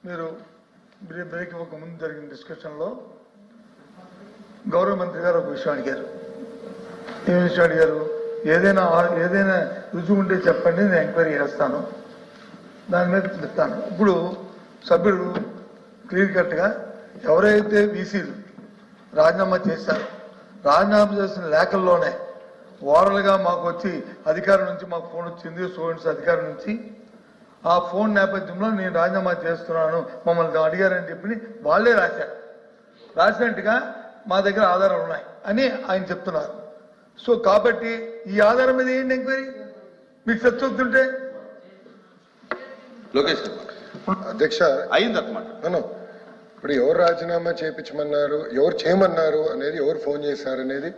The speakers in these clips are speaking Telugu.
మీరు బ్రేక్ ఇవ్వక ముందు జరిగిన డిస్కషన్లో గౌరవ మంత్రి గారు ఒక విషయం అడిగారు. ఏం విషయం అడిగారు? ఏదైనా రుజువు ఉంటే చెప్పండి, నేను ఎంక్వైరీ చేస్తాను, దాని మీద చెప్తాను. ఇప్పుడు సభ్యుడు క్లియర్ కట్గా ఎవరైతే వీసీలు రాజీనామా చేశారో రాజీనామా చేసిన లేఖల్లోనే ఓరల్గా మాకు వచ్చి అధికారం నుంచి మాకు ఫోన్ వచ్చింది, స్టూడెంట్స్ అధికారం నుంచి ఆ ఫోన్ నేపథ్యంలో నేను రాజీనామా చేస్తున్నాను మమ్మల్ని అడిగారని చెప్పి వాళ్ళే రాశారు. రాసినట్టుగా మా దగ్గర ఆధారాలు ఉన్నాయి అని ఆయన చెప్తున్నారు. సో కాబట్టి ఈ ఆధారం మీద ఏంటి ఎంక్వైరీ? మీకు చర్చొస్తుంటే లోకేష్ అధ్యక్ష అయిందన్నమాట. ఇప్పుడు ఎవరు రాజీనామా చేయించమన్నారు, ఎవరు చేయమన్నారు అనేది, ఎవరు ఫోన్ చేశారు అనేది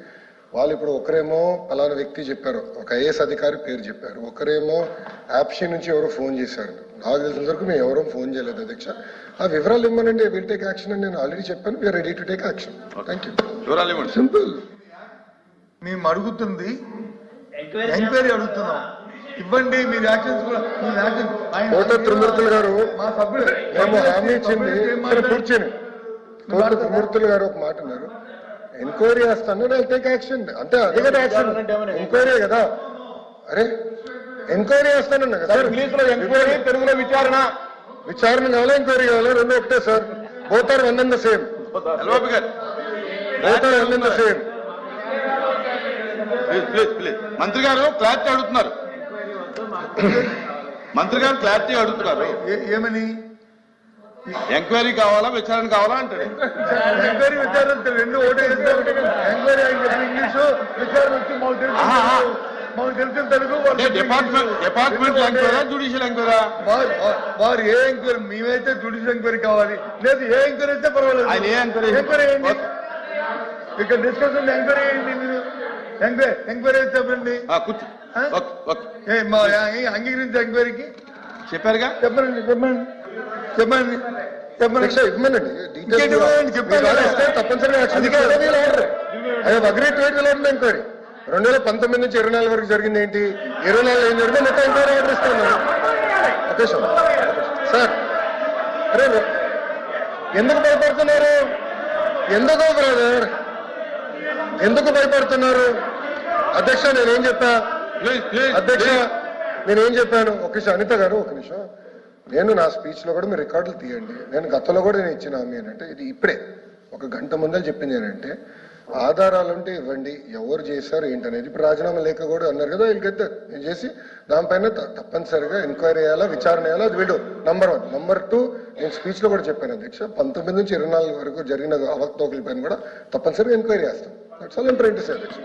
వాళ్ళు ఇప్పుడు ఒకరేమో పలానా వ్యక్తి చెప్పారు, ఒక ఐఏఎస్ అధికారి పేరు చెప్పారు, ఒకరేమో యాప్షీ నుంచి ఎవరో ఫోన్ చేశారు. నాకు తెలిసిన వరకు మేము ఎవరో ఫోన్ చేయలేదు అధ్యక్ష. ఆ వివరాలు ఇవ్వనండి, విల్ టేక్ యాక్షన్ అని నేను ఆల్రెడీ చెప్పాను. We're ready to take action. Thank you. వివరాలు ఇవ్వండి. సింపుల్. మేము అడుగుతుంది ఎంక్వైరీ అడుగుతున్నాం, ఇవ్వండి. మీరు యాక్షన్స్ కూడా కోట త్రిమూర్తులు గారు మా సభ్యుడు మేము హామీ ఇచ్చింది కూర్చొని కోట త్రిమూర్తులు గారు ఒక మాట అన్నారు, ఎంక్వైరీ చేస్తాను, నేను టేక్ యాక్షన్. అంటే అదే కదా యాక్షన్, ఎంక్వైరీ కదా. అరే ఎంక్వైరీ చేస్తానన్నా కదా సార్. ఎంక్వైరీ తెలుగులో విచారణ కావాలా, ఎంక్వైరీ కావాలా? రెండు ఒకటే sir. Both are one and the same. Both are one and the same. మంత్రి గారు క్లారిటీ అడుగుతున్నారు. మంత్రి గారు క్లారిటీ అడుగుతున్నారు. ఏమని? ఎంక్వైరీ కావాలా, విచారణ కావాలా అంటారు. ఎంక్వైరీ విచారణ రెండు ఒకటే. ఎంక్వైరీ ఇంగ్లీషు, విచారణ వచ్చి మాకు తెలిసిన Telugu. Department enquiry, judicial enquiry. వారు ఏ ఎంక్వైరీ, మేమైతే జ్యుడిషియల్ ఎంక్వైరీ కావాలి, లేదు ఏ ఎంక్వైరీ అయితే పర్వాలేదు. ఆయన ఏ ఎంక్వైరీ ఏంటి ఇక్కడ డిస్కషన్? ఎంక్వైరీ ఏంటి? మీరు ఎంక్వైరీ అయితే చెప్పండి. అంగీకరించి ఎంక్వైరీకి చెప్పారుగా. చెప్పండి చెప్పండి చెప్పండి చెప్పండి ఎంక్వైరీ 2019 నుంచి 24 వరకు జరిగింది ఏంటి, 24 ఏం జరిగింది మొత్తం ఎంక్వైరీ ఆర్డర్ ఇస్తాను. Okay sir. అరే ఎందుకు భయపడుతున్నారు? ఎందుకో బ్రదర్, ఎందుకు భయపడుతున్నారు? అధ్యక్ష నేనేం చెప్పా? అధ్యక్ష నేనేం చెప్పాను? ఒక నిమిషం అనిత గారు, ఒక నిమిషం. నేను నా స్పీచ్ లో కూడా మీరు రికార్డులు తీయండి. నేను గతంలో కూడా నేను ఇచ్చిన హామీ ఏంటంటే, ఇది ఇప్పుడే ఒక గంట ముందే చెప్పింది ఏంటంటే, ఆధారాలు ఉంటే ఇవ్వండి, ఎవరు చేశారు ఏంటనేది. ఇప్పుడు రాజీనామా లేఖ కూడా అన్నారు కదా, వీళ్ళకైతే నేను చేసి దానిపైన తప్పనిసరిగా ఎంక్వైరీ చేయాలా, విచారణ చేయాలా. అది వీడు నంబర్ 1. నంబర్ 2, నేను స్పీచ్ లో కూడా చెప్పాను అధ్యక్ష, 19 నుంచి 24 వరకు జరిగిన అవకతవకల పైన కూడా తప్పనిసరిగా ఎంక్వైరీ చేస్తాం. That's all I'm trying to say అధ్యక్ష.